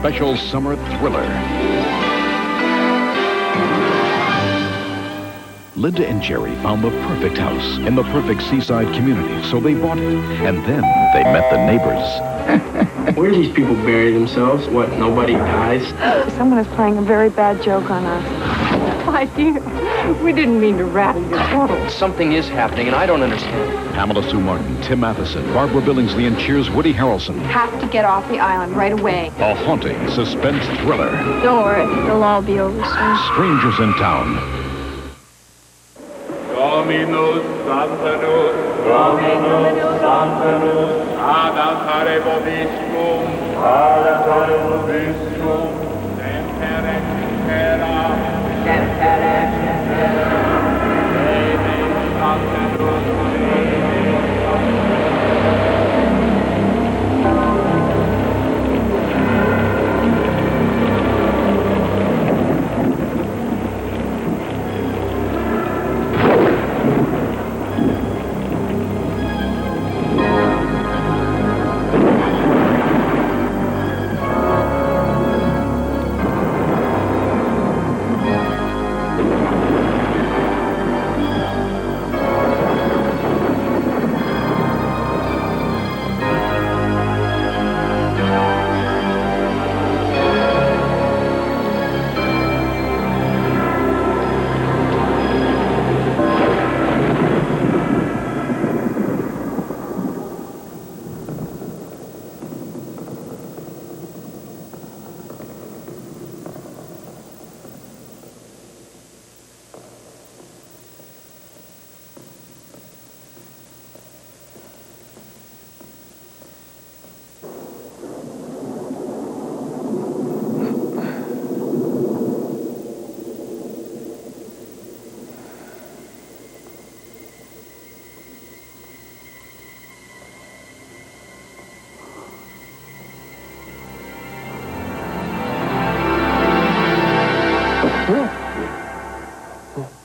special summer thriller. Linda and Jerry found the perfect house in the perfect seaside community, so they bought it. And then they met the neighbors. Where do these people bury themselves? What, nobody dies? Someone is playing a very bad joke on us. My dear, we didn't mean to rattle your bottle. Something is happening, and I don't understand. Pamela Sue Martin, Tim Matheson, Barbara Billingsley, and Cheers' Woody Harrelson. Have to get off the island right away. A haunting suspense thriller. Don't worry, it'll all be over soon. Strangers in Town. Dominus Santanus, Dominus Santanus, ad altare vobiscum, semper ex impera, Dei Santanus,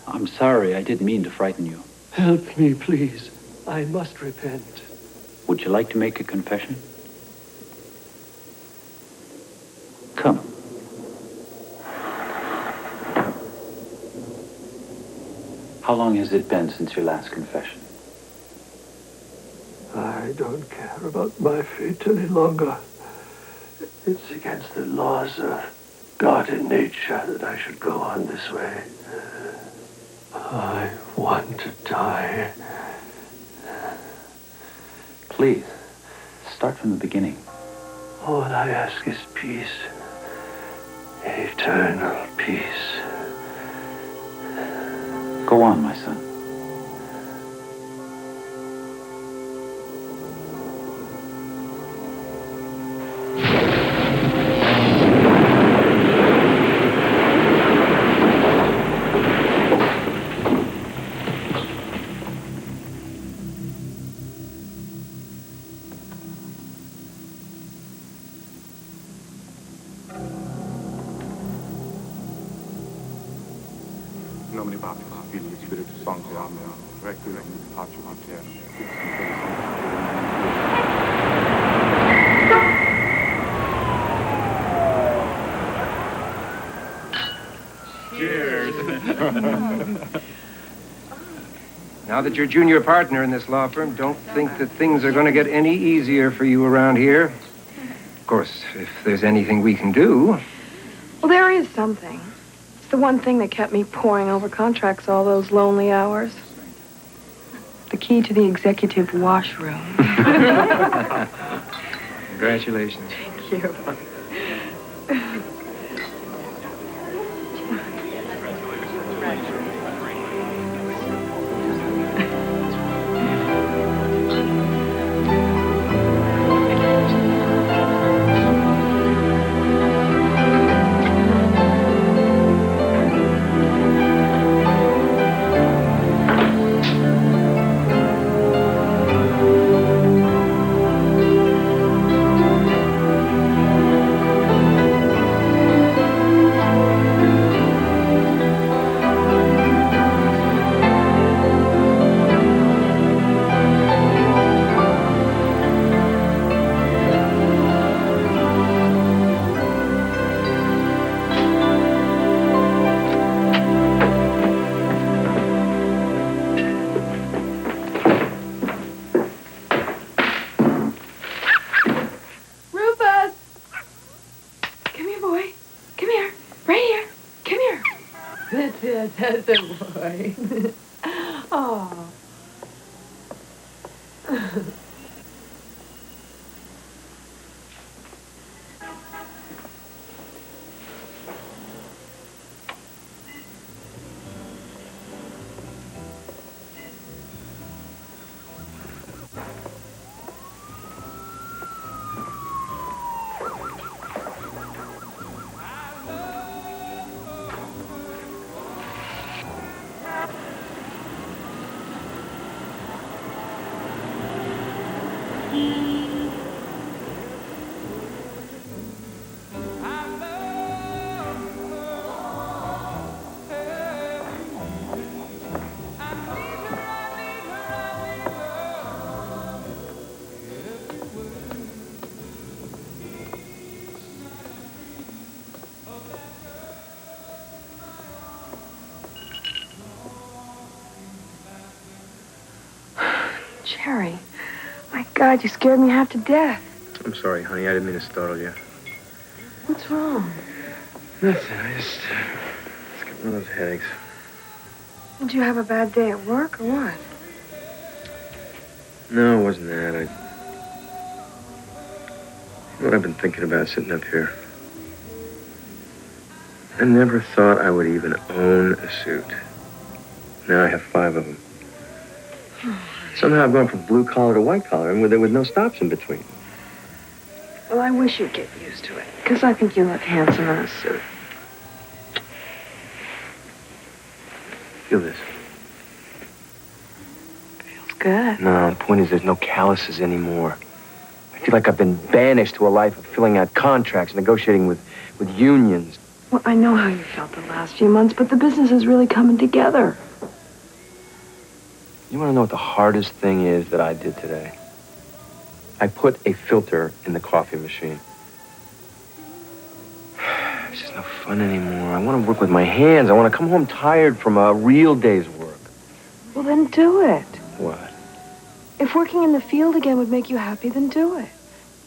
I'm sorry, I didn't mean to frighten you. Help me, please. I must repent. Would you like to make a confession? Come. How long has it been since your last confession? I don't care about my fate any longer. It's against the laws of God and nature that I should go on this way. I want to die. Please, start from the beginning. All I ask is peace. Eternal peace. Go on, my son. nomine Patris, Filii, Spiritus Sancti, Amen. Requiem in pace aeternam. Cheers. Now that you're junior partner in this law firm, don't think that things are going to get any easier for you around here. Of course, if there's anything we can do. Well, there is something. It's the one thing that kept me poring over contracts all those lonely hours. The key to the executive washroom. Congratulations. Thank you. Jerry, my God, you scared me half to death. I'm sorry, honey. I didn't mean to startle you. What's wrong? Nothing. I just got one of those headaches. Did you have a bad day at work or what? No, it wasn't that. You know what I've been thinking about sitting up here? I never thought I would even own a suit. Now I have 5 of them. Somehow I've gone from blue collar to white collar, and with no stops in between. Well, I wish you'd get used to it, because I think you look handsome in a suit. Feel this. Feels good. No, the point is there's no calluses anymore. I feel like I've been banished to a life of filling out contracts, negotiating with unions. Well, I know how you felt the last few months, but the business is really coming together. You want to know what the hardest thing is that I did today? I put a filter in the coffee machine. It's just no fun anymore. I want to work with my hands. I want to come home tired from a real day's work. Well, then do it. What? If working in the field again would make you happy, then do it.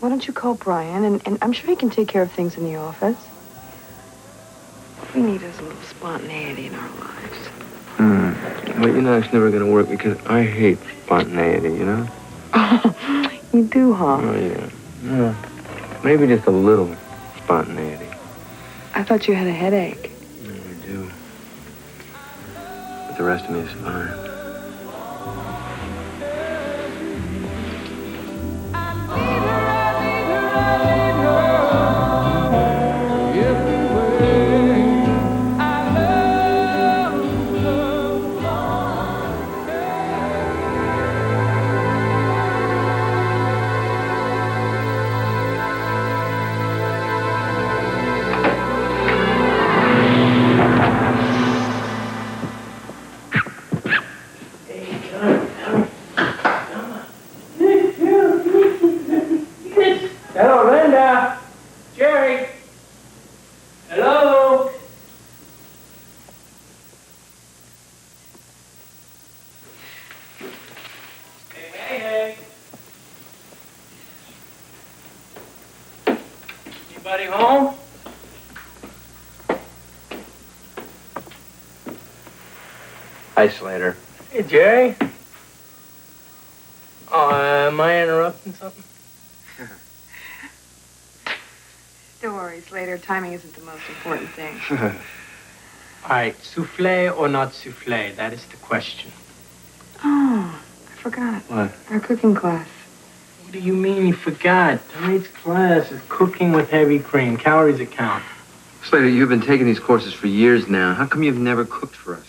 Why don't you call Brian, and I'm sure he can take care of things in the office. What we need is a little spontaneity in our lives. But you know, it's never going to work because I hate spontaneity, you know? You do, huh? Oh, yeah. Yeah. Maybe just a little spontaneity. I thought you had a headache. Yeah, I do. But the rest of me is fine. Hello, Linda. Jerry. Hello. Hey. Anybody home? Hi, Slater. Hey, Jerry. Oh, am I interrupting something? Don't worry, Slater. Timing isn't the most important thing. All right, souffle or not souffle? That is the question. Oh, I forgot. What? Our cooking class. What do you mean you forgot? Tonight's class is cooking with heavy cream. Calories that count. Slater, you've been taking these courses for years now. How come you've never cooked for us?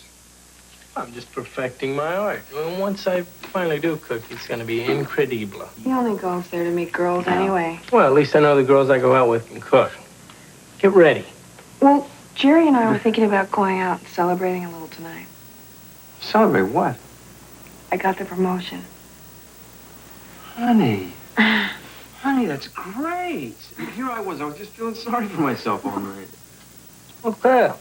I'm just perfecting my art. Well, once I finally do cook, it's going to be incredible. He only goes there to meet girls anyway. Well, at least I know the girls I go out with can cook. Get ready. Well, Jerry and I were thinking about going out and celebrating a little tonight. Celebrate what? I got the promotion. Honey. Honey, that's great. Here I was just feeling sorry for myself all night. Okay.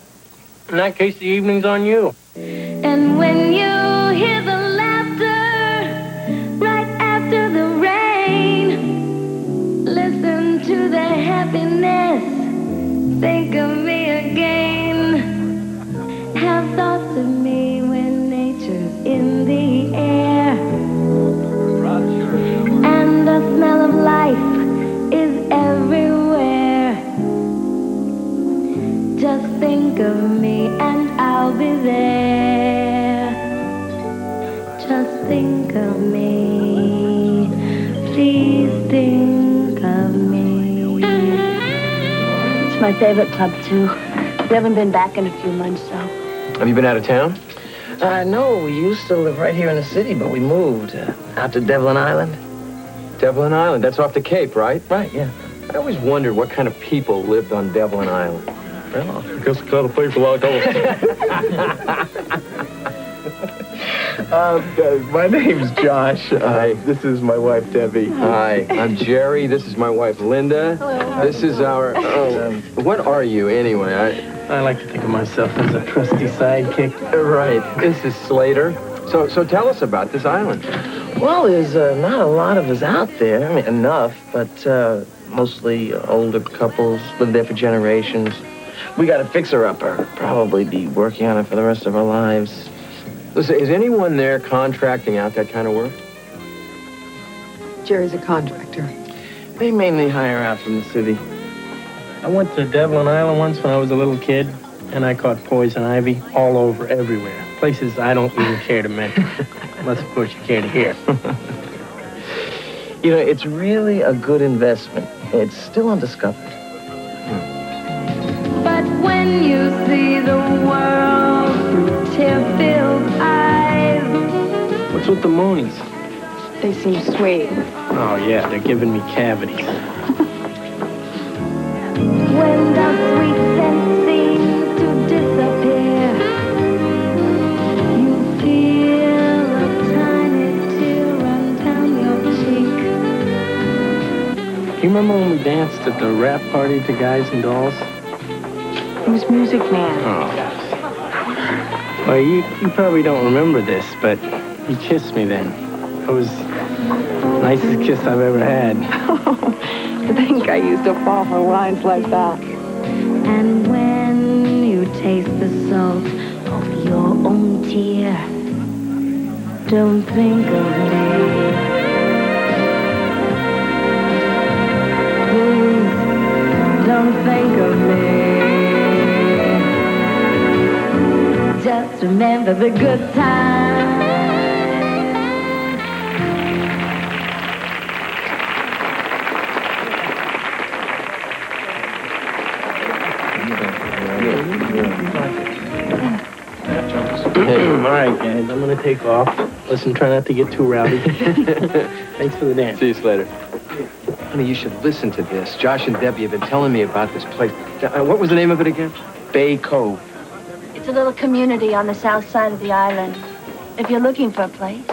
In that case, the evening's on you. And when you hear the laughter right after the rain, listen to the happiness, think of me again. Have thoughts of me when nature's in the air, and the smell of life is everywhere. Just think of me and I'll be there. Just think of me. Please think of me. It's my favorite club, too. We haven't been back in a few months, so. Have you been out of town? No, we used to live right here in the city, but we moved out to Devlin Island. Devlin Island. That's off the Cape, right? Right, yeah. I always wondered what kind of people lived on Devlin Island. Well, I guess it's not a place without My name's Josh. This is my wife, Debbie. Hi, I'm Jerry. This is my wife, Linda. Hello. This is our... what are you, anyway? I like to think of myself as a trusty sidekick. Right. This is Slater. So tell us about this island. Well, there's not a lot of us out there. I mean, enough, but mostly older couples, lived there for generations. We got a fixer-upper. Probably be working on it for the rest of our lives. Listen, is anyone there contracting out that kind of work? Jerry's a contractor. They mainly hire out from the city. I went to Devlin Island once when I was a little kid, and I caught poison ivy all over, everywhere. Places I don't even care to mention, unless, of course, you care to hear. You know, it's really a good investment. It's still undiscovered. But when you see the world through tear-filled eyes. What's with the Moonies? They seem sweet. Oh, yeah, they're giving me cavities. When the sweet scent seems to disappear, you feel a tiny tear run down your cheek. You remember when we danced at the rap party to Guys and Dolls? It was Music Man. Oh. Well, you probably don't remember this, but you kissed me then. It was the nicest kiss I've ever had. I think I used to fall for lines like that. And when you taste the salt of your own tear, don't think of me. Please, don't think of me. Just remember the good times. All right, guys, I'm going to take off. Listen, try not to get too rowdy. Thanks for the dance. See you later. Honey, you should listen to this. Josh and Debbie have been telling me about this place. What was the name of it again? Bay Cove. It's a little community on the south side of the island. If you're looking for a place.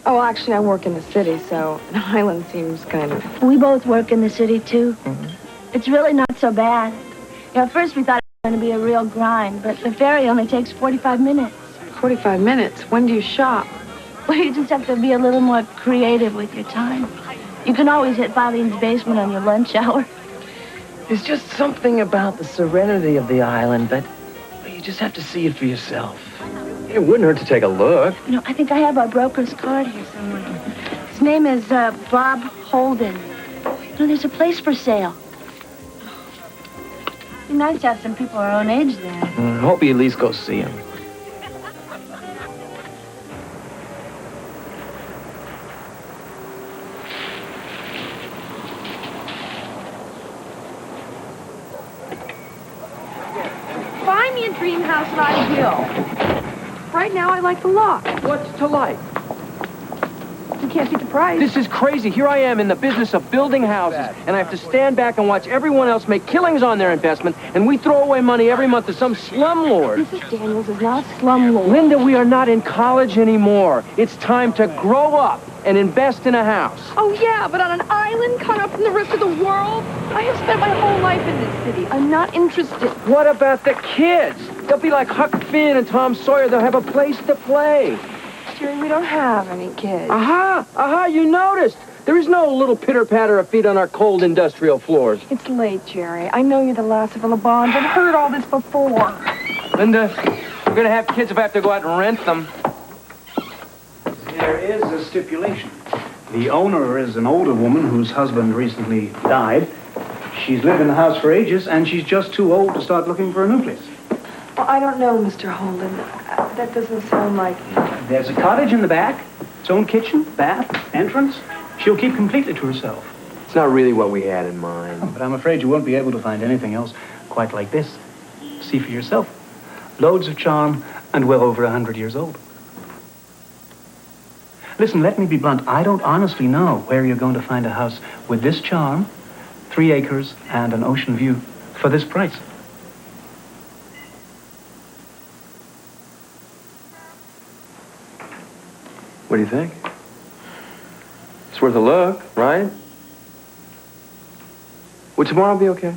Oh, actually, I work in the city, so an island seems kind of... We both work in the city, too. Mm-hmm. It's really not so bad. You know, at first we thought it was going to be a real grind, but the ferry only takes 45 minutes. 45 minutes? When do you shop? Well, you just have to be a little more creative with your time. You can always hit Filene's basement on your lunch hour. There's just something about the serenity of the island that you just have to see it for yourself. It wouldn't hurt to take a look. You know, I think I have our broker's card here somewhere. His name is Bob Holden. You know, there's a place for sale. It'd be nice to have some people our own age there. I hope you at least go see him. Find me a dream house and I will. Right now, I like the lot. What's to like? You can't beat the price. This is crazy. Here I am in the business of building houses, and I have to stand back and watch everyone else make killings on their investment, and we throw away money every month to some slumlord. Mrs. Daniels is not a slumlord. Linda, we are not in college anymore. It's time to grow up and invest in a house. Oh, yeah, but on an island cut off from the rest of the world? I have spent my whole life in this city. I'm not interested. What about the kids? They'll be like Huck Finn and Tom Sawyer. They'll have a place to play. Jerry, we don't have any kids. Aha, you noticed. There is no little pitter-patter of feet on our cold industrial floors. It's late, Jerry. I know you're the last of the LeBons. I've heard all this before. Linda, we're going to have kids if I have to go out and rent them. There is a stipulation. The owner is an older woman whose husband recently died. She's lived in the house for ages, and she's just too old to start looking for a new place. Well, I don't know, Mr. Holden. That doesn't sound like... There's a cottage in the back, its own kitchen, bath, entrance. She'll keep completely to herself. It's not really what we had in mind. But I'm afraid you won't be able to find anything else quite like this. See for yourself. Loads of charm and well over 100 years old. Listen, let me be blunt. I don't honestly know where you're going to find a house with this charm, 3 acres, and an ocean view for this price. What do you think? It's worth a look, right? Would tomorrow be okay?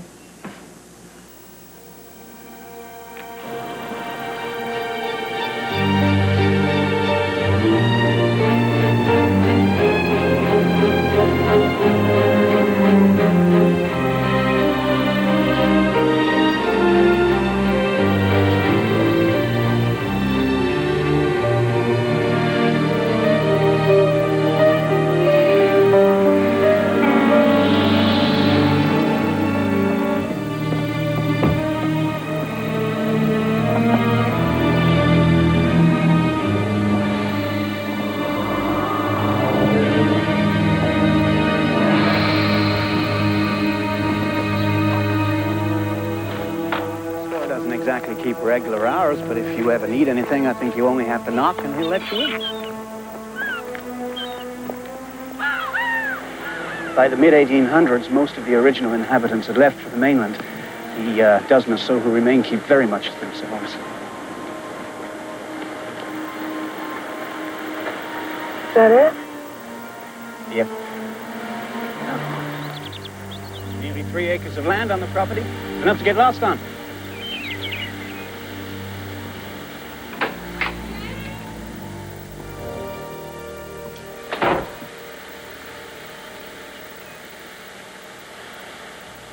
doesn't keep regular hours, but if you ever need anything, I think you only have to knock and he'll let you in. By the mid-1800s, most of the original inhabitants had left for the mainland. The dozen or so who remain keep very much to themselves. Is that it? Yep. Nearly 3 acres of land on the property. Enough to get lost on.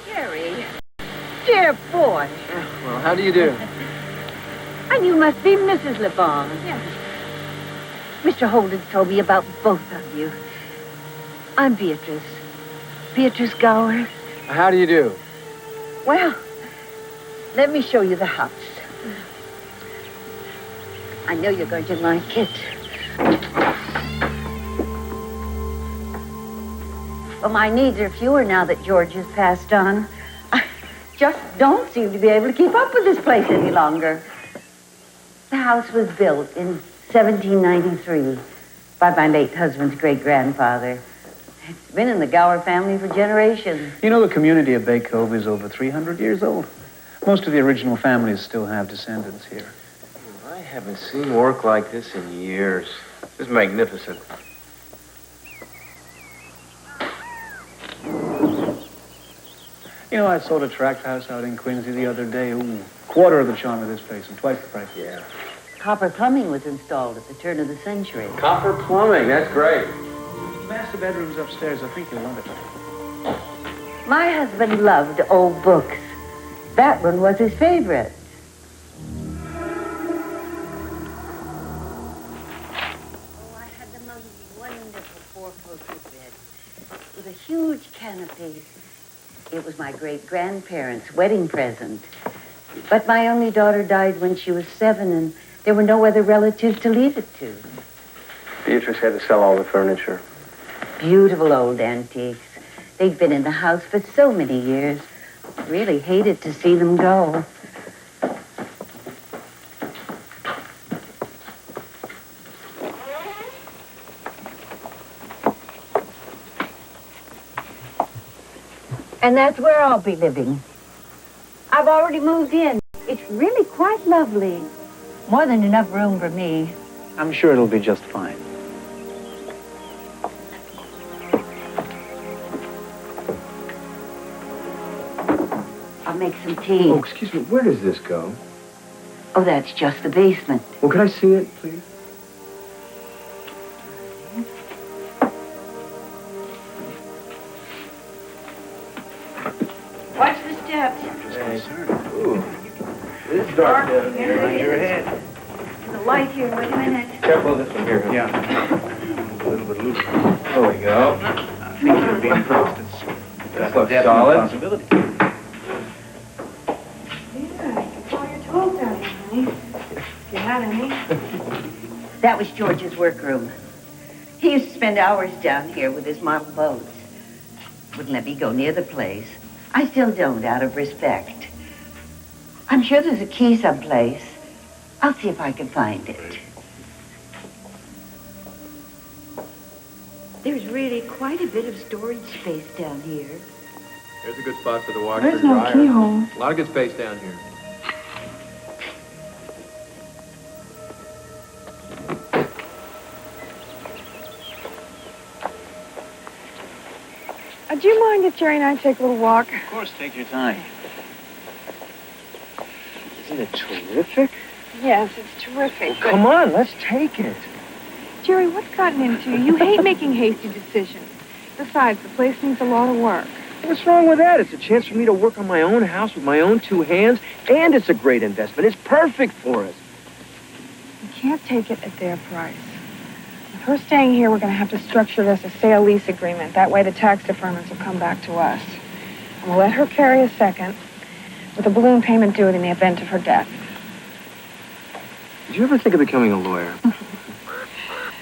Jerry. Dear boy. Well, how do you do? And you must be Mrs. LeBon. Yes. Mr. Holden told me about both of you. I'm Beatrice. Beatrice Gower. How do you do? Well, let me show you the house. I know you're going to like it. Well, my needs are fewer now that George has passed on. I just don't seem to be able to keep up with this place any longer. The house was built in 1793 by my late husband's great-grandfather. It's been in the Gower family for generations. You know, the community of Bay Coven is over 300 years old. Most of the original families still have descendants here. I haven't seen work like this in years. This is magnificent. You know, I sold a tract house out in Quincy the other day. Ooh, quarter of the charm of this place and twice the price. Yeah. Copper plumbing was installed at the turn of the century. Copper plumbing, that's great. Master bedroom's upstairs. I think you'll love it. My husband loved old books. That one was his favorite. Oh, I had the most wonderful 4-foot bed with a huge canopy. It was my great-grandparents' wedding present. But my only daughter died when she was 7, and there were no other relatives to leave it to. Beatrice had to sell all the furniture. Beautiful old antiques. They'd been in the house for so many years. Really hated to see them go. And that's where I'll be living. I've already moved in. It's really quite lovely. More than enough room for me. I'm sure it'll be just fine. I'll make some tea. Oh, excuse me, where does this go? Oh, that's just the basement. Well, could I see it, please? Watch the steps. Ooh, this is dark down here. Behind your head. There's a light here. Wait a minute. Careful of this one here. Yeah. A little bit loose. There we go. I think it'll be impressed. This looks solid. Possibility. Yeah, you could draw your toes down here, honey. If you had any. That was George's workroom. He used to spend hours down here with his model boats. Wouldn't let me go near the place. I still don't, out of respect. I'm sure there's a key someplace. I'll see if I can find it. There's really quite a bit of storage space down here. Here's a good spot for the washer. There's no dryer. keyhole. A lot of good space down here. Do you mind if Jerry and I take a little walk? Of course, take your time. Isn't it terrific? Yes, it's terrific. Well, come on, let's take it. Jerry, what's gotten into you? You hate making hasty decisions. Besides, the place needs a lot of work. What's wrong with that? It's a chance for me to work on my own house with my own 2 hands, and it's a great investment. It's perfect for us. You can't take it at their price. With her staying here, we're going to have to structure this a sale-lease agreement. That way the tax deferments will come back to us. And we'll let her carry a second, with a balloon payment due in the event of her death. Did you ever think of becoming a lawyer?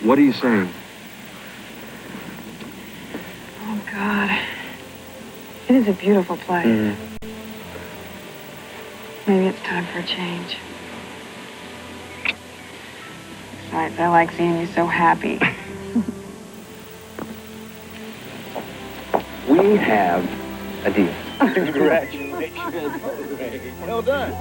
What are you saying? Oh, God. It is a beautiful place. Maybe it's time. time for a change. Besides, I like seeing you so happy. We have a deal. Congratulations. Well done.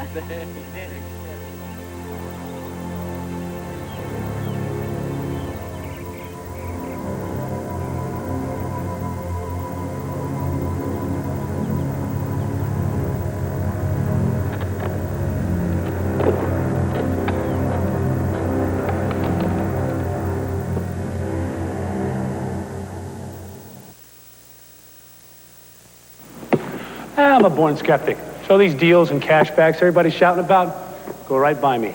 I'm a born skeptic. So these deals and cashbacks everybody's shouting about go right by me.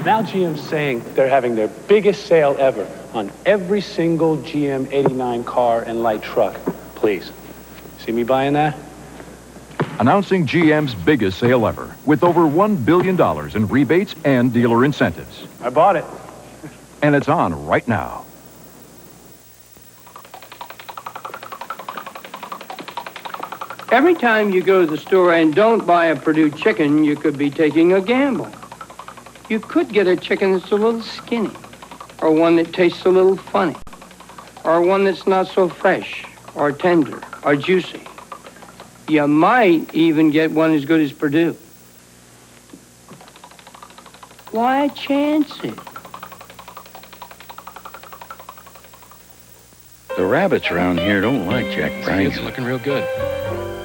Now GM's saying they're having their biggest sale ever on every single GM 89 car and light truck. Please, see me buying that? Announcing GM's biggest sale ever, with over $1 billion in rebates and dealer incentives. I bought it. And it's on right now. Every time you go to the store and don't buy a Purdue chicken, you could be taking a gamble. You could get a chicken that's a little skinny, or one that tastes a little funny, or one that's not so fresh, or tender, or juicy. You might even get one as good as Purdue. Why chance it? The rabbits around here don't like Jack Bryan. It's looking real good.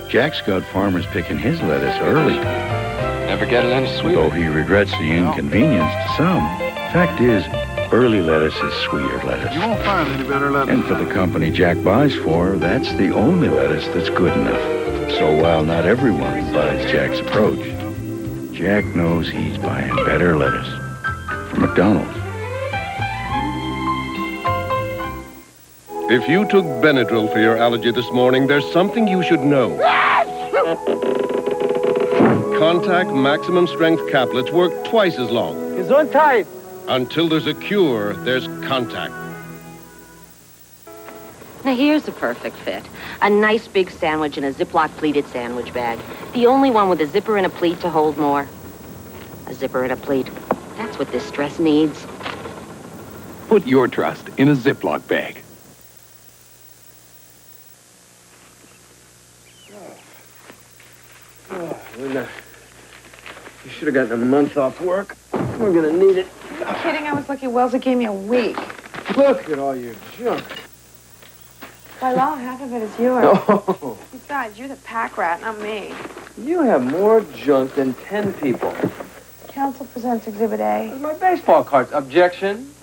Jack's got farmers picking his lettuce early. Never get it any sweeter. Though he regrets the inconvenience to some. Fact is, early lettuce is sweeter lettuce. You won't find any better lettuce. And for the company Jack buys for, that's the only lettuce that's good enough. So while not everyone buys Jack's approach, Jack knows he's buying better lettuce from McDonald's. If you took Benadryl for your allergy this morning, there's something you should know. Contact maximum strength caplets work twice as long. Gesundheit. Until there's a cure, there's contact. Now here's a perfect fit. A nice big sandwich in a Ziploc pleated sandwich bag. The only one with a zipper and a pleat to hold more. A zipper and a pleat. That's what this dress needs. Put your trust in a Ziploc bag. Linda, you should have gotten a month off work. We're gonna need it. I'm kidding. I was lucky Wellesley gave me a week. Look at all your junk. By law, half of it is yours. Oh. Besides, you're the pack rat, not me. You have more junk than 10 people. Council presents Exhibit A. Where's my baseball cards? Objection.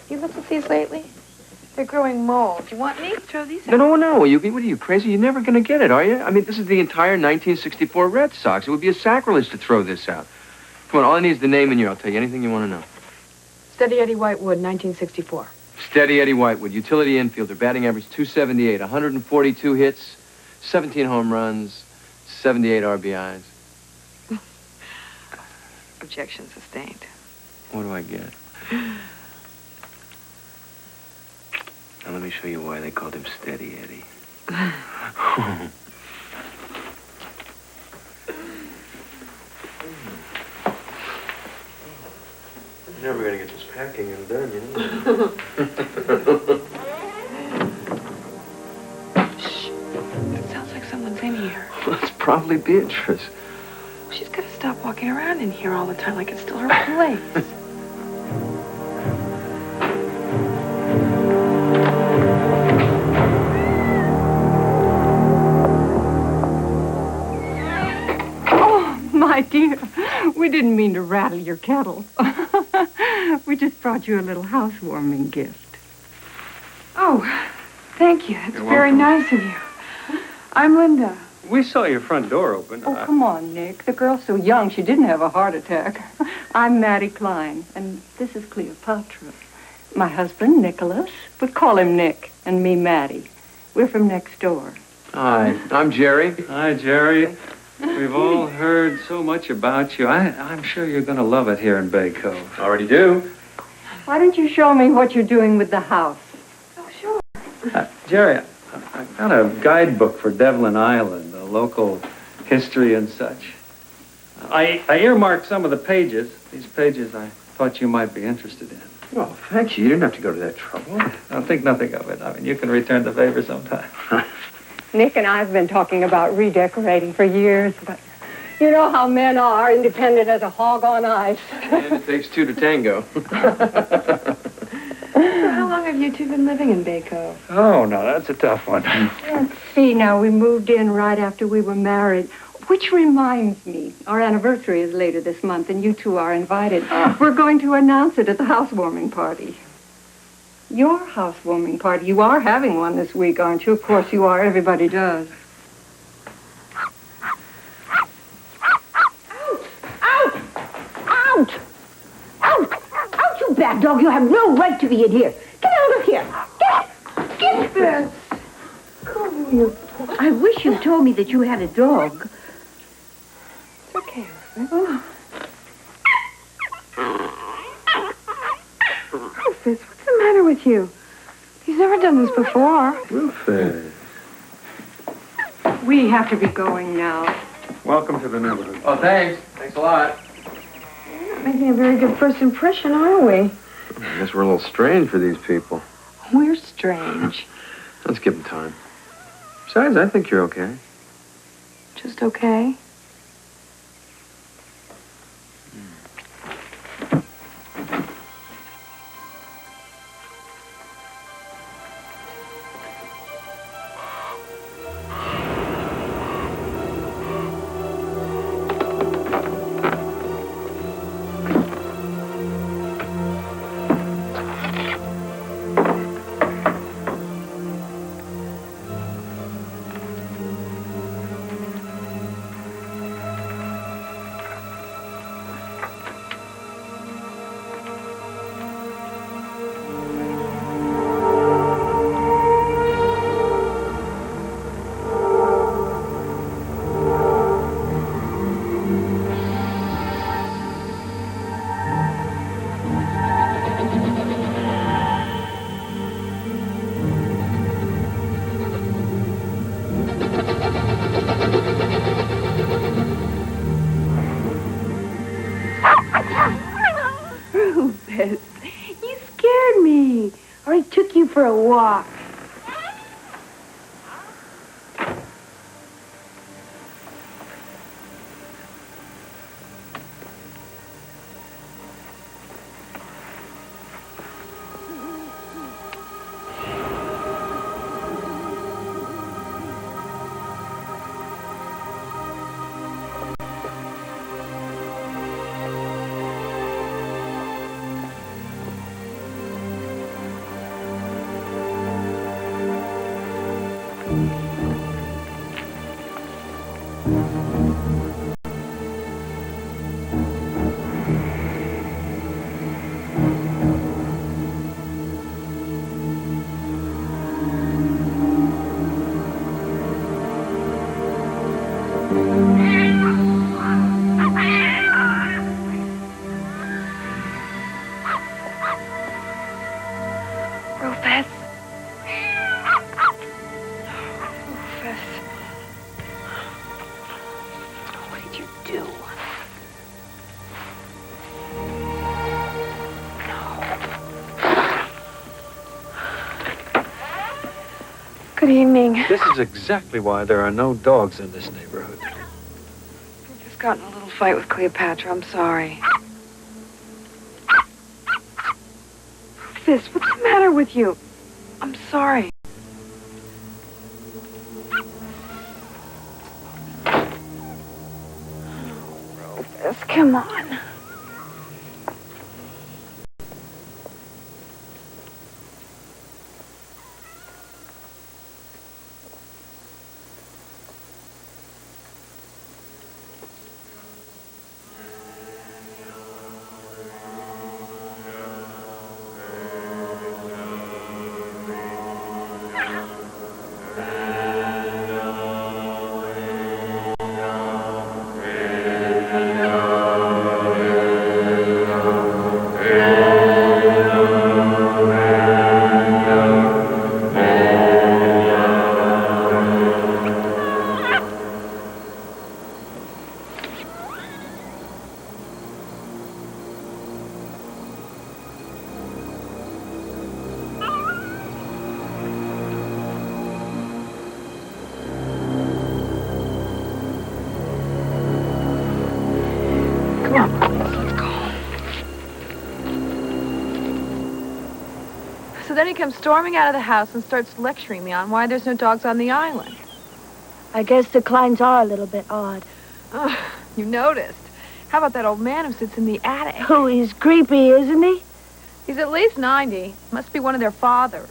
You looked at these lately? They're growing mold. You want me to throw these out? No, Yuki. What are you, crazy? You're never gonna get it, are you? I mean, this is the entire 1964 Red Sox. It would be a sacrilege to throw this out. Come on, all I need is the name in you. I'll tell you anything you want to know. Steady Eddie Whitewood, 1964. Steady Eddie Whitewood, utility infielder, batting average .278, 142 hits, 17 home runs, 78 RBIs. Objection sustained. What do I get? Now, let me show you why they called him Steady Eddie. You're never gonna get this packing undone, you know. Shh. It sounds like someone's in here. Well, it's probably Beatrice. She's gotta stop walking around in here all the time like it's still her place. My dear, we didn't mean to rattle your kettle. We just brought you a little housewarming gift. Oh, thank you. It's very nice of you. I'm Linda. We saw your front door open. Oh, come on, Nick. The girl's so young, she didn't have a heart attack. I'm Maddie Klein, and this is Cleopatra. My husband, Nicholas, but call him Nick, and me, Maddie. We're from next door. Hi, I'm Jerry. Hi, Jerry. We've all heard so much about you. I'm sure you're going to love it here in Bay Cove. Already do. Why don't you show me what you're doing with the house? Oh, sure. Jerry, I've got a guidebook for Devlin Island, a local history and such. I earmarked some of the pages. These pages I thought you might be interested in. Well, thank you. You didn't have to go to that trouble. I'll think nothing of it. I mean, you can return the favor sometime. Nick and I have been talking about redecorating for years, but you know how men are, independent as a hog on ice. And it takes two to tango. So how long have you two been living in Bay Cove? Oh, no, that's a tough one. Let's see, now, we moved in right after we were married. Which reminds me, our anniversary is later this month, and you two are invited. We're going to announce it at the housewarming party. Your housewarming party. You are having one this week, aren't you? Of course you are. Everybody does. Out! Out! Out! Out, you bad dog. You have no right to be in here. Get out of here. Get this. Come here. I wish you told me that you had a dog. It's okay, Rufus. Rufus, what's the matter with you? He's never done this before. Rufus. We have to be going now. Welcome to the neighborhood. Oh, thanks. Thanks a lot. We're not making a very good first impression, are we? I guess we're a little strange for these people. We're strange. Let's give them time. Besides, I think you're okay. Just okay. Rufus, you scared me. Or I took you for a walk. Good evening. This is exactly why there are no dogs in this neighborhood. I've just gotten a little fight with Cleopatra. I'm sorry. Rufus, what's the matter with you? I'm sorry. Rufus, come on. So then he comes storming out of the house and starts lecturing me on why there's no dogs on the island. I guess the Kleins are a little bit odd. Oh, you noticed. How about that old man who sits in the attic? Oh, he's creepy, isn't he? He's at least 90. Must be one of their fathers.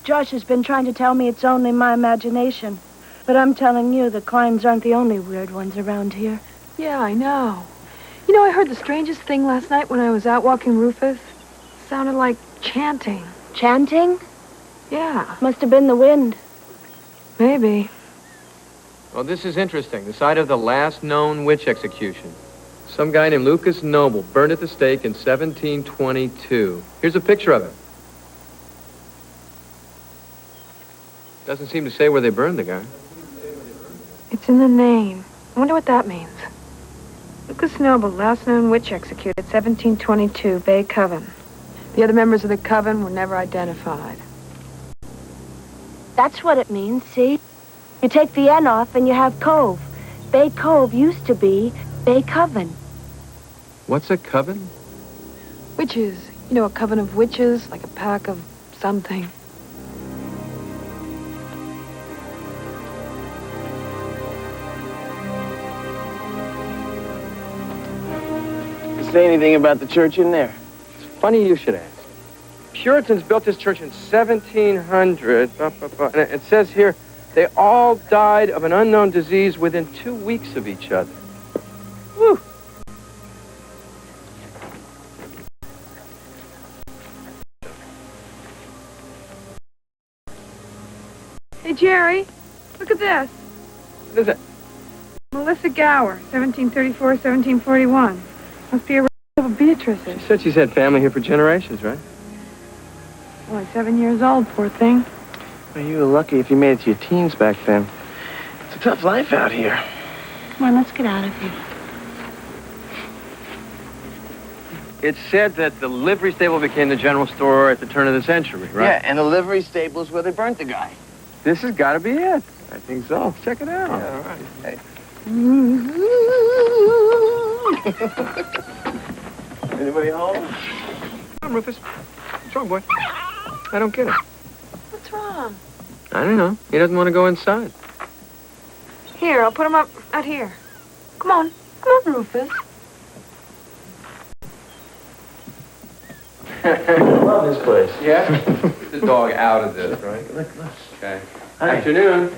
Josh has been trying to tell me it's only my imagination. But I'm telling you, the Kleins aren't the only weird ones around here. Yeah, I know. You know, I heard the strangest thing last night when I was out walking Rufus. It sounded like chanting. Chanting? Yeah. Must have been the wind. Maybe. Well, this is interesting. The site of the last known witch execution. Some guy named Lucas Noble burned at the stake in 1722. Here's a picture of him. Doesn't seem to say where they burned the guy. It's in the name. I wonder what that means. Lucas Noble, last known witch executed, 1722, Bay Coven. The other members of the coven were never identified. That's what it means, see? You take the N off and you have Cove. Bay Cove used to be Bay Coven. What's a coven? Witches. You know, a coven of witches, like a pack of something. Say anything about the church in there? It's funny you should ask. Puritans built this church in 1700. And it says here, they all died of an unknown disease within 2 weeks of each other. Whew. Hey, Jerry, look at this. What is it? Melissa Gower, 1734, 1741. Must be a relative of Beatrice's. She said she's had family here for generations, right? Only 7 years old, poor thing. Well, you were lucky if you made it to your teens back then. It's a tough life out here. Come on, let's get out of here. It's said that the livery stable became the general store at the turn of the century, right? Yeah, and the livery stable is where they burnt the guy. This has got to be it. I think so. Check it out. Yeah, all right. Hey. Anybody home? Come on, Rufus. What's wrong, boy? I don't get it. What's wrong? I don't know. He doesn't want to go inside. Here, I'll put him up out here. Come on. Come on, Rufus. I love this place. Yeah? Get the dog out of this, right? Look. Okay. Hi. Afternoon.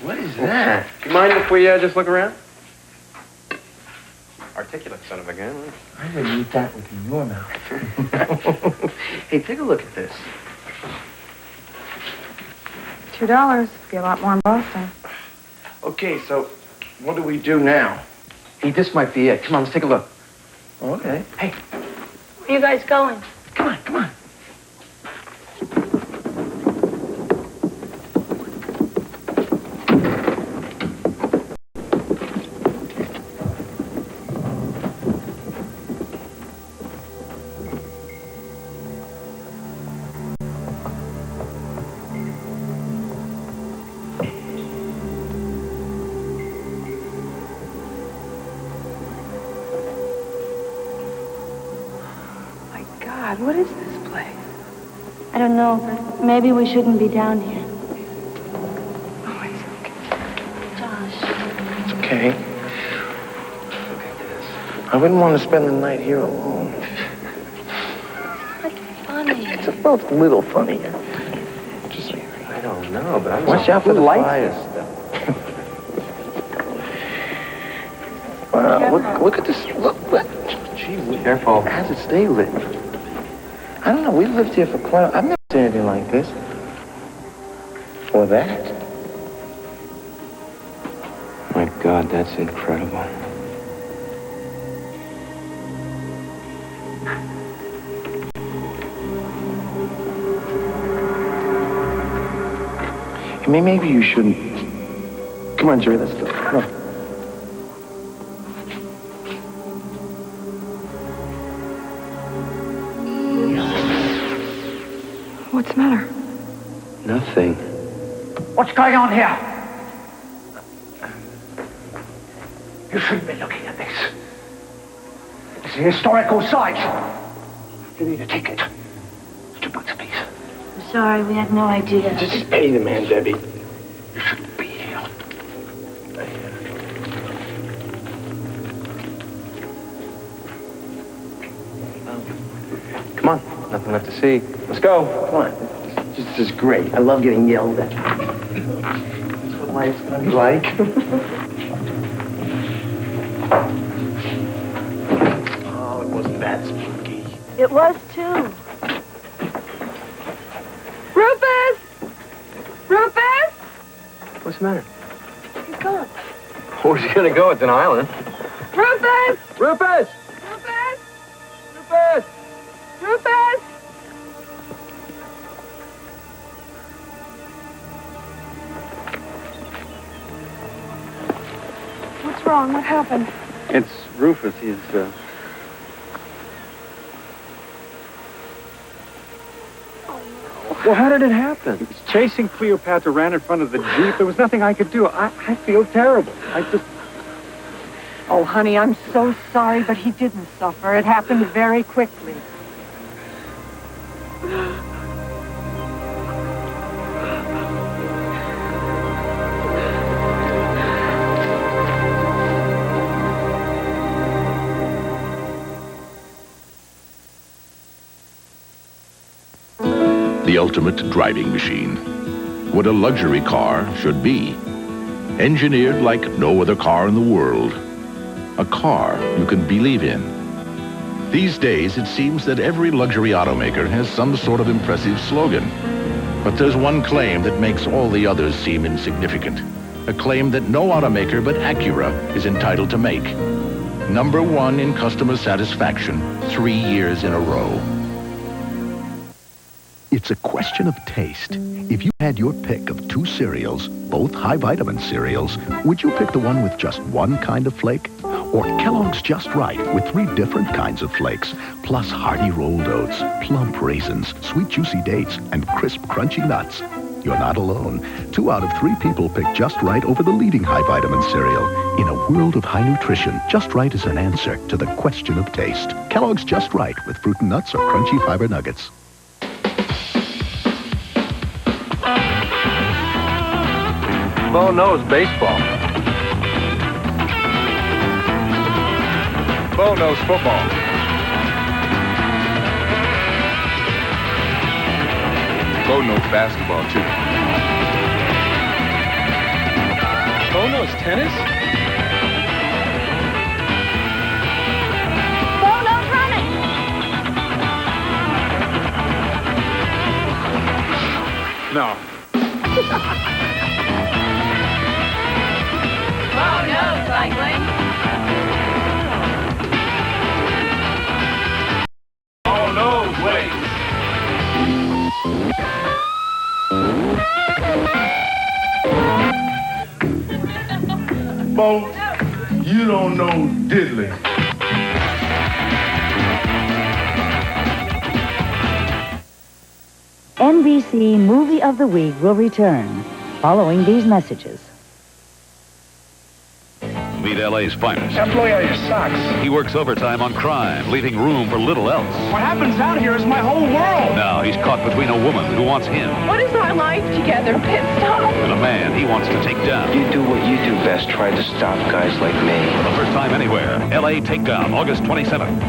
What is that? Do you mind if we just look around? Articulate son of a gun. I would eat that with your mouth. Hey, take a look at this. $2. Be a lot more in Boston. Okay, so what do we do now? Hey, this might be it. Come on, let's take a look. Okay. Hey. Where are you guys going? Come on. God, what is this place? I don't know, but maybe we shouldn't be down here. Oh, it's okay. Josh. It's okay. Look at this. I wouldn't want to spend the night here alone. What's funny? It's about a little funny. Just, I don't know, but I'm watch out for the fires. Wow, look at this. Look. Gee, careful. How's it stay lit? I don't know. We've lived here for quite a... I've never seen anything like this. Or that. My God, that's incredible. Maybe you shouldn't. Come on, Jerry, let's go. Come on. What's the matter? Nothing. What's going on here? You shouldn't be looking at this. This a historical site. You need a ticket. $2 apiece. I'm sorry, we had no idea. Just pay the man, Debbie. You shouldn't be here. Come on. Nothing left to see. Let's go. Come on. This is great. I love getting yelled at. That's what life's gonna be like. Oh, it wasn't that spooky. It was, too. Rufus! Rufus! What's the matter? He's gone. Where's he gonna go? It's an island. Rufus! Rufus! Rufus! Rufus! Rufus! What's wrong? What happened? It's Rufus. He's, Well, how did it happen? He was chasing Cleopatra, ran in front of the Jeep. There was nothing I could do. I feel terrible. Oh, honey, I'm so sorry, but he didn't suffer. It happened very quickly. The ultimate driving machine. What a luxury car should be. Engineered like no other car in the world. A car you can believe in. These days, it seems that every luxury automaker has some sort of impressive slogan. But there's one claim that makes all the others seem insignificant. A claim that no automaker but Acura is entitled to make. #1 in customer satisfaction, 3 years in a row. It's a question of taste. If you had your pick of 2 cereals, both high vitamin cereals, would you pick the one with just one kind of flake? Or Kellogg's Just Right with 3 different kinds of flakes, plus hearty rolled oats, plump raisins, sweet juicy dates, and crisp crunchy nuts? You're not alone. 2 out of 3 people pick Just Right over the leading high vitamin cereal. In a world of high nutrition, Just Right is an answer to the question of taste. Kellogg's Just Right with fruit and nuts or crunchy fiber nuggets. Bo knows baseball. Bo knows football. Bo knows basketball, too. Bo knows tennis? Bo knows running. No. Bo knows cycling. All those ways. Bo, you don't know diddly. NBC Movie of the Week will return following these messages. Meet LA's finest. Employee out of your socks. He works overtime on crime, leaving room for little else. What happens out here is my whole world. Now he's caught between a woman who wants him What is our life together? Pit stop. and a man he wants to take down. You do what you do best, try to stop guys like me. For the first time anywhere, LA Takedown, August 27th.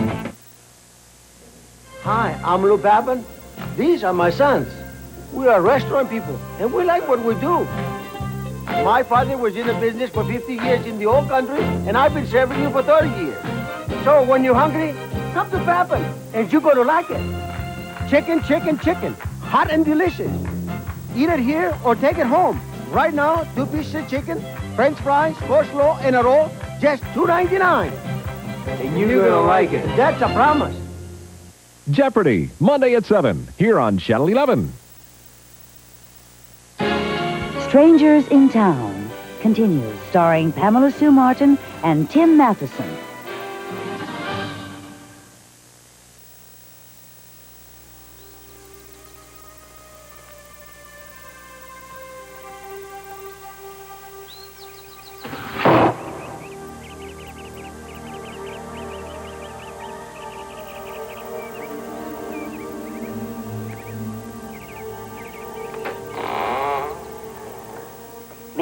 Hi, I'm Lou Babin. These are my sons. We are restaurant people, and we like what we do. My father was in the business for 50 years in the old country, and I've been serving you for 30 years. So when you're hungry, come to Babin, and you're going to like it. Chicken, chicken, chicken. Hot and delicious. Eat it here or take it home. Right now, 2 pieces of chicken, French fries, coleslaw, and a roll, just $2.99. And you're going to like it. That's a promise. Jeopardy! Monday at 7, here on Channel 11. Strangers in Town continues, starring Pamela Sue Martin and Tim Matheson.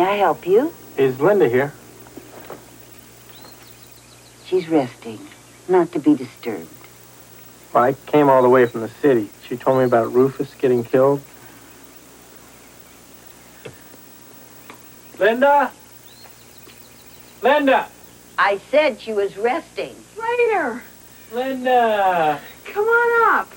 I help you? Is Linda here? She's resting, not to be disturbed. Well, I came all the way from the city. She told me about Rufus getting killed. Linda? Linda! I said she was resting. Later. Linda! Come on up.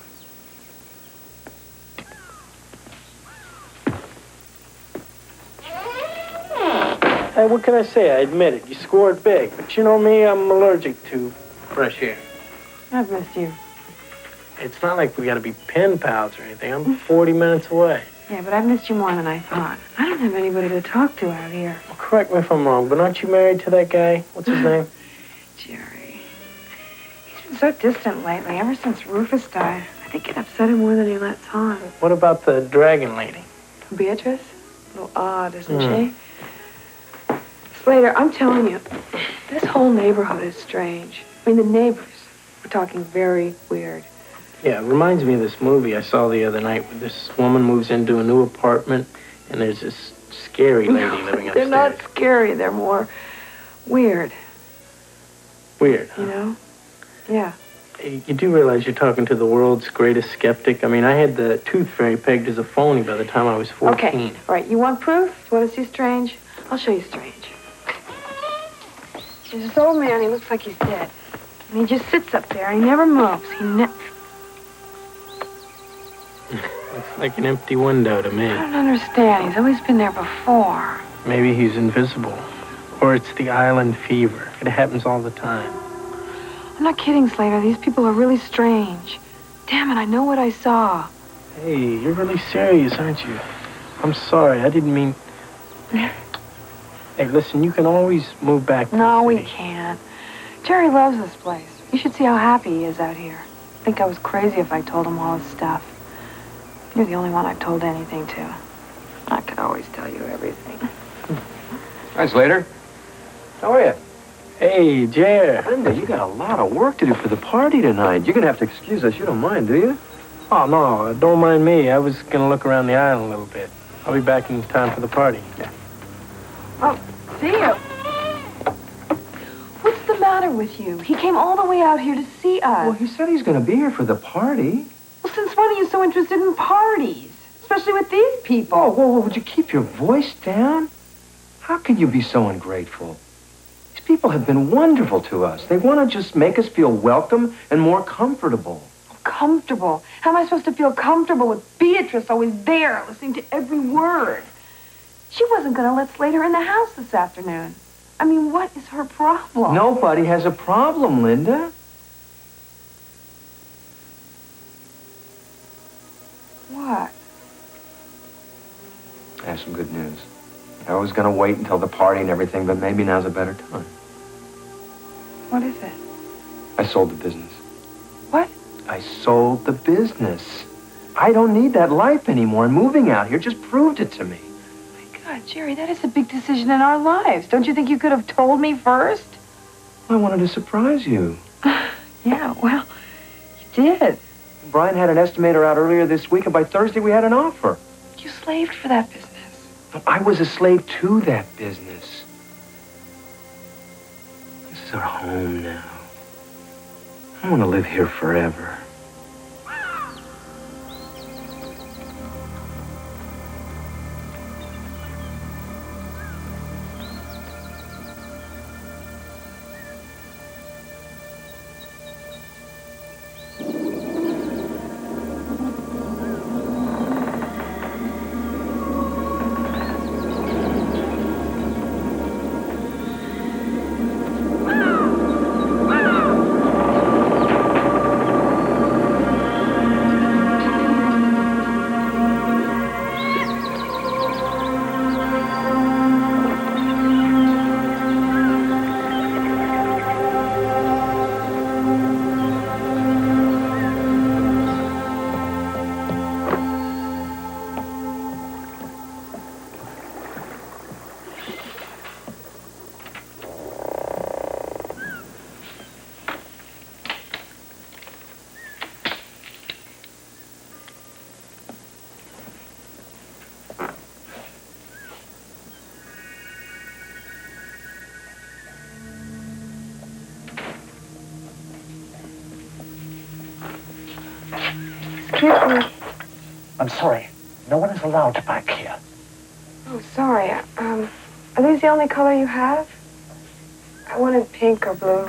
Hey, what can I say? I admit it. You scored big. But you know me, I'm allergic to fresh air. I've missed you. It's not like we gotta be pen pals or anything. I'm 40 minutes away. Yeah, but I've missed you more than I thought. I don't have anybody to talk to out here. Well, correct me if I'm wrong, but aren't you married to that guy? What's his name? Jerry. He's been so distant lately, ever since Rufus died. I think it upset him more than he lets on. What about the dragon lady? Beatrice? A little odd, isn't she? Slater, I'm telling you, this whole neighborhood is strange. I mean, the neighbors were talking very weird. Yeah, it reminds me of this movie I saw the other night where this woman moves into a new apartment and there's this scary lady living upstairs. They're not scary, they're more weird. Weird, huh? You know? Yeah. Hey, you do realize you're talking to the world's greatest skeptic? I mean, I had the tooth fairy pegged as a phony by the time I was 14. Okay, all right, you want proof? You want to see Strange? I'll show you Strange. There's this old man, he looks like he's dead. And he just sits up there, he never moves. Looks like an empty window to me. I don't understand. He's always been there before. Maybe he's invisible. Or it's the island fever. It happens all the time. I'm not kidding, Slater. These people are really strange. Damn it, I know what I saw. Hey, you're really serious, aren't you? I'm sorry, I didn't mean... Hey, listen, you can always move back to No, the we city. can't. Jerry loves this place. You should see how happy he is out here. I think I was crazy if I told him all his stuff. You're the only one I've told anything to. I could always tell you everything. Hi, Slater. How are you? Hey, Jer. Linda, you got a lot of work to do for the party tonight. You're going to have to excuse us. You don't mind, do you? Oh, no, don't mind me. I was going to look around the island a little bit. I'll be back in time for the party. Yeah. Oh, see you. What's the matter with you? He came all the way out here to see us. Well, he said he's going to be here for the party. Well, since when are you so interested in parties? Especially with these people. Oh, whoa, would you keep your voice down? How can you be so ungrateful? These people have been wonderful to us. They want to just make us feel welcome and more comfortable. Comfortable? How am I supposed to feel comfortable with Beatrice always there, listening to every word? She wasn't going to let Slater in the house this afternoon. I mean, what is her problem? Nobody has a problem, Linda. What? I have some good news. I was going to wait until the party and everything, but maybe now's a better time. What is it? I sold the business. What? I sold the business. I don't need that life anymore, and moving out here just proved it to me. God, Jerry, that is a big decision in our lives. Don't you think you could have told me first? I wanted to surprise you. Yeah, well, you did. Brian had an estimator out earlier this week, and by Thursday we had an offer. You slaved for that business. No, I was a slave to that business. This is our home now. I want to live here forever. Excuse me. I'm sorry. No one is allowed back here. Oh, sorry. Are these the only color you have? I wanted pink or blue.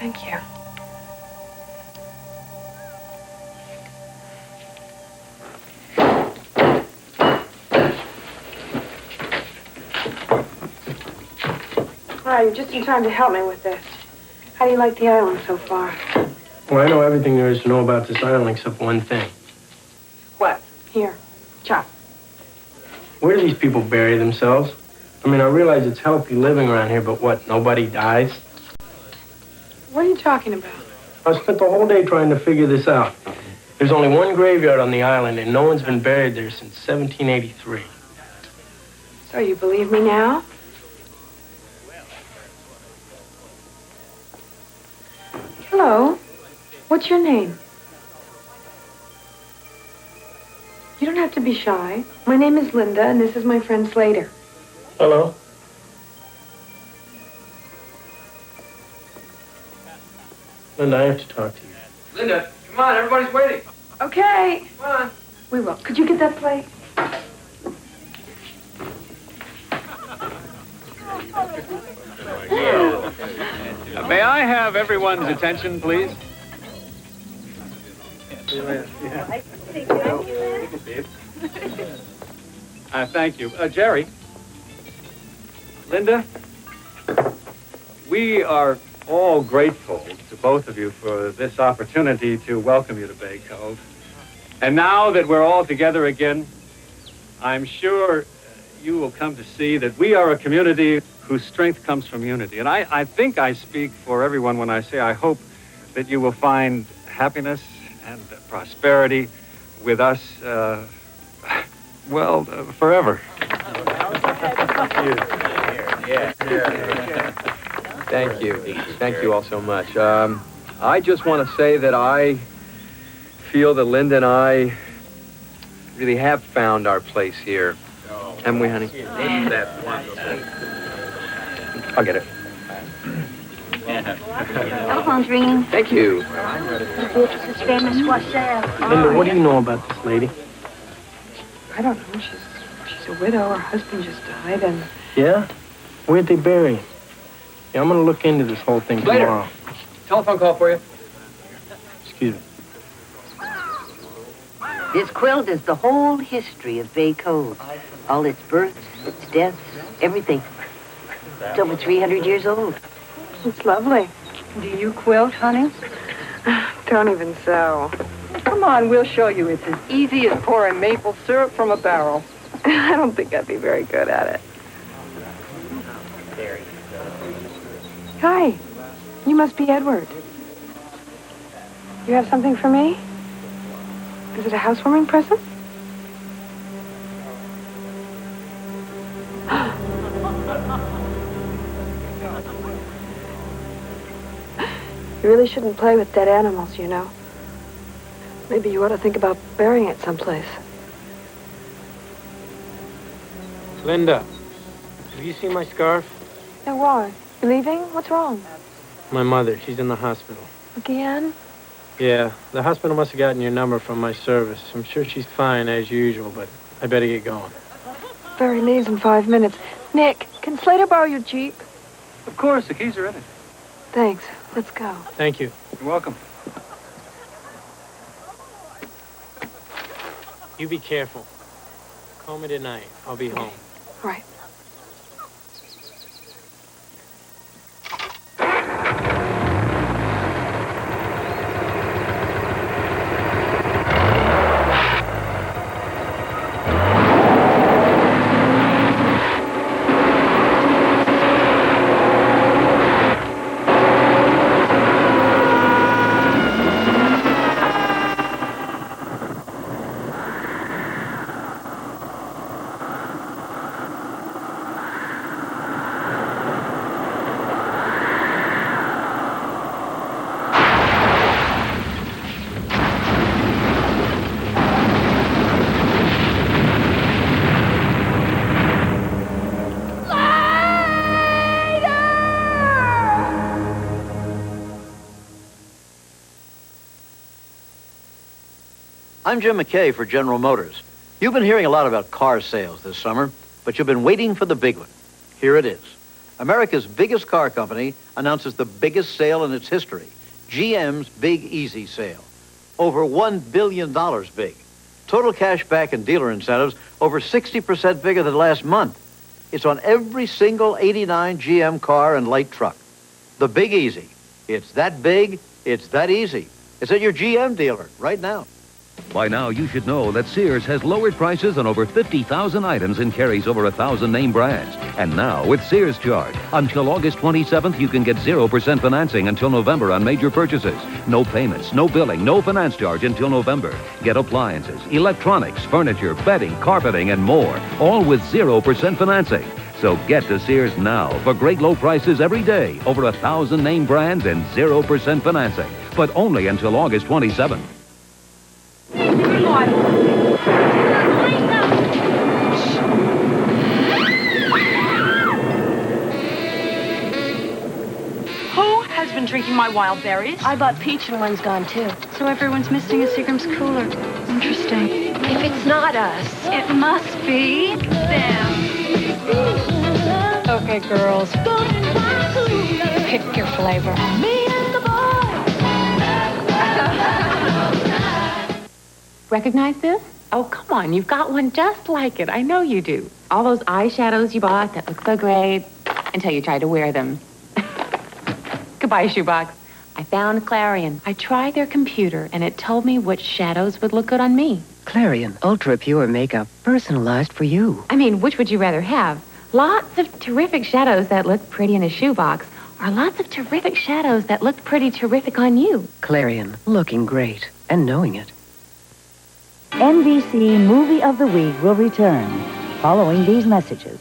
Thank you. Hi, you're just in time to help me with this. How do you like the island so far? Well, I know everything there is to know about this island except one thing. What? Here. Chop. Where do these people bury themselves? I mean, I realize it's healthy living around here, but what, nobody dies? What are you talking about? I spent the whole day trying to figure this out. There's only one graveyard on the island, and no one's been buried there since 1783. So you believe me now? Hello. What's your name? You don't have to be shy. My name is Linda, and this is my friend Slater. Hello. Linda, I have to talk to you. Linda, come on, everybody's waiting. Okay. Come on. We will. Could you get that plate? May I have everyone's attention, please? Thank you. Jerry. Linda, we are all grateful to both of you for this opportunity to welcome you to Bay Cove. And now that we're all together again, I'm sure you will come to see that we are a community whose strength comes from unity. And I think I speak for everyone when I say I hope that you will find happiness and prosperity with us, forever. Thank you. Thank you all so much. I just want to say that I feel that Linda and I really have found our place here. Haven't we, honey? Isn't that wonderful? I'll get it. Telephone's ringing. Thank you. Beatrice's famous wassail. Linda, what do you know about this lady? I don't know. She's a widow. Her husband just died, and... Yeah? Where'd they bury him? Yeah, I'm gonna look into this whole thing Later. tomorrow. Telephone call for you. Excuse me. This quilt is the whole history of Bay Cove. All its births, its deaths, everything. It's over 300 years old. It's lovely. Do you quilt, honey? Don't even so. Come on, we'll show you. It's as easy as pouring maple syrup from a barrel. I don't think I'd be very good at it. Hi. You must be Edward. You have something for me? Is it a housewarming present? You really shouldn't play with dead animals, you know. Maybe you ought to think about burying it someplace. Linda, have you seen my scarf? No, why? You leaving? What's wrong? My mother, she's in the hospital. Again? Yeah, the hospital must have gotten your number from my service. I'm sure she's fine as usual, but I better get going. Ferry leaves in 5 minutes. Nick, can Slater borrow your Jeep? Of course, the keys are in it. Thanks. Let's go. Thank you. You're welcome. You be careful. Call me tonight. I'll be home. All right. I'm Jim McKay for General Motors. You've been hearing a lot about car sales this summer, but you've been waiting for the big one. Here it is. America's biggest car company announces the biggest sale in its history, GM's Big Easy Sale. Over $1 billion big. Total cash back and dealer incentives over 60% bigger than last month. It's on every single 89 GM car and light truck. The Big Easy. It's that big, it's that easy. It's at your GM dealer right now. By now, you should know that Sears has lowered prices on over 50,000 items and carries over 1,000 name brands. And now, with Sears Charge, until August 27th, you can get 0% financing until November on major purchases. No payments, no billing, no finance charge until November. Get appliances, electronics, furniture, bedding, carpeting, and more, all with 0% financing. So get to Sears now for great low prices every day, over 1,000 name brands and 0% financing. But only until August 27th. Who has been drinking my wild berries? I bought peach and one's gone too. So everyone's missing a Seagram's cooler. Interesting. If it's not us, It must be them. Okay, girls. Pick your flavor. Recognize this? Oh, come on. You've got one just like it. I know you do. All those eyeshadows you bought that look so great until you tried to wear them. Goodbye, shoebox. I found Clarion. I tried their computer, and it told me which shadows would look good on me. Clarion Ultra Pure Makeup, personalized for you. I mean, which would you rather have? Lots of terrific shadows that look pretty in a shoebox, or lots of terrific shadows that look pretty terrific on you? Clarion, looking great and knowing it. NBC Movie of the Week will return following these messages.